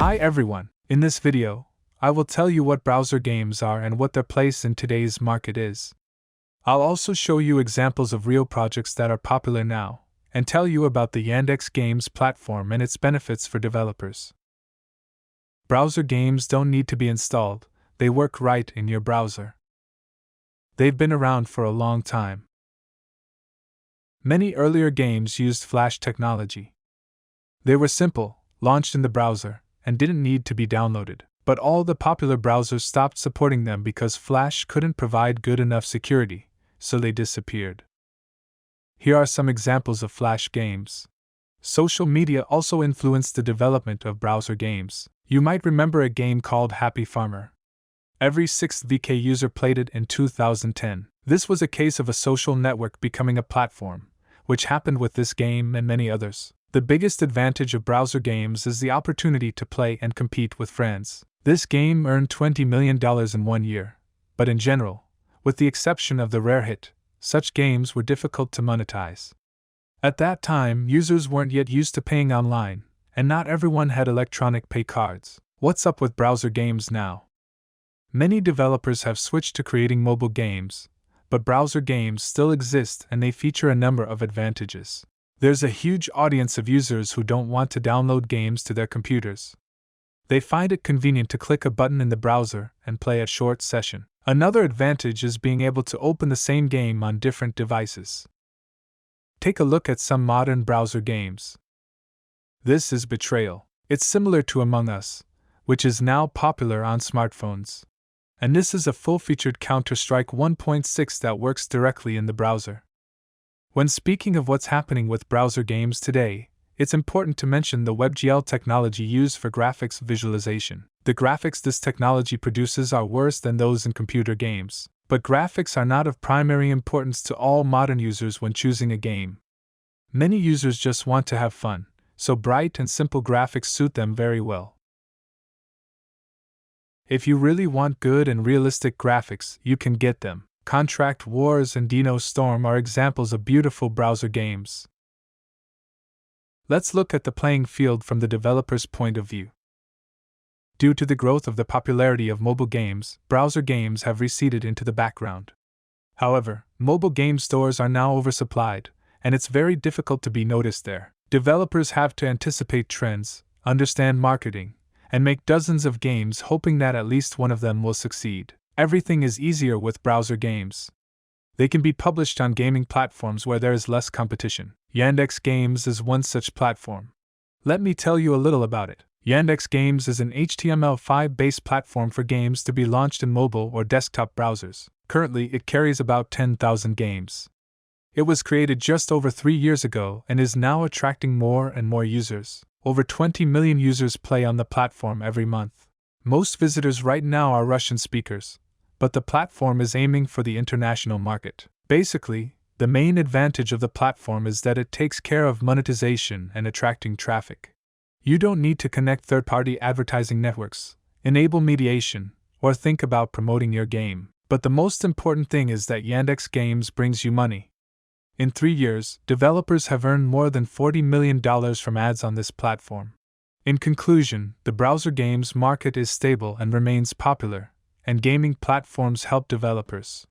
Hi everyone, in this video, I will tell you what browser games are and what their place in today's market is. I'll also show you examples of real projects that are popular now, and tell you about the Yandex Games platform and its benefits for developers. Browser games don't need to be installed, they work right in your browser. They've been around for a long time. Many earlier games used Flash technology. They were simple, launched in the browser, and didn't need to be downloaded. But all the popular browsers stopped supporting them because Flash couldn't provide good enough security, so they disappeared. Here are some examples of Flash games. Social media also influenced the development of browser games. You might remember a game called Happy Farmer. Every sixth VK user played it in 2010. This was a case of a social network becoming a platform, which happened with this game and many others. The biggest advantage of browser games is the opportunity to play and compete with friends. This game earned $20 million in 1 year, but in general, with the exception of the rare hit, such games were difficult to monetize. At that time, users weren't yet used to paying online, and not everyone had electronic pay cards. What's up with browser games now? Many developers have switched to creating mobile games, but browser games still exist and they feature a number of advantages. There's a huge audience of users who don't want to download games to their computers. They find it convenient to click a button in the browser and play a short session. Another advantage is being able to open the same game on different devices. Take a look at some modern browser games. This is Betrayal. It's similar to Among Us, which is now popular on smartphones. And this is a full-featured Counter-Strike 1.6 that works directly in the browser. When speaking of what's happening with browser games today, it's important to mention the WebGL technology used for graphics visualization. The graphics this technology produces are worse than those in computer games, but graphics are not of primary importance to all modern users when choosing a game. Many users just want to have fun, so bright and simple graphics suit them very well. If you really want good and realistic graphics, you can get them. Contract Wars and Dino Storm are examples of beautiful browser games. Let's look at the playing field from the developer's point of view. Due to the growth of the popularity of mobile games, browser games have receded into the background. However, mobile game stores are now oversupplied, and it's very difficult to be noticed there. Developers have to anticipate trends, understand marketing, and make dozens of games hoping that at least one of them will succeed. Everything is easier with browser games. They can be published on gaming platforms where there is less competition. Yandex Games is one such platform. Let me tell you a little about it. Yandex Games is an HTML5-based platform for games to be launched in mobile or desktop browsers. Currently, it carries about 10,000 games. It was created just over 3 years ago and is now attracting more and more users. Over 20 million users play on the platform every month. Most visitors right now are Russian speakers, but the platform is aiming for the international market. Basically, the main advantage of the platform is that it takes care of monetization and attracting traffic. You don't need to connect third-party advertising networks, enable mediation, or think about promoting your game. But the most important thing is that Yandex Games brings you money. In 3 years, developers have earned more than $40 million from ads on this platform. In conclusion, the browser games market is stable and remains popular, and gaming platforms help developers.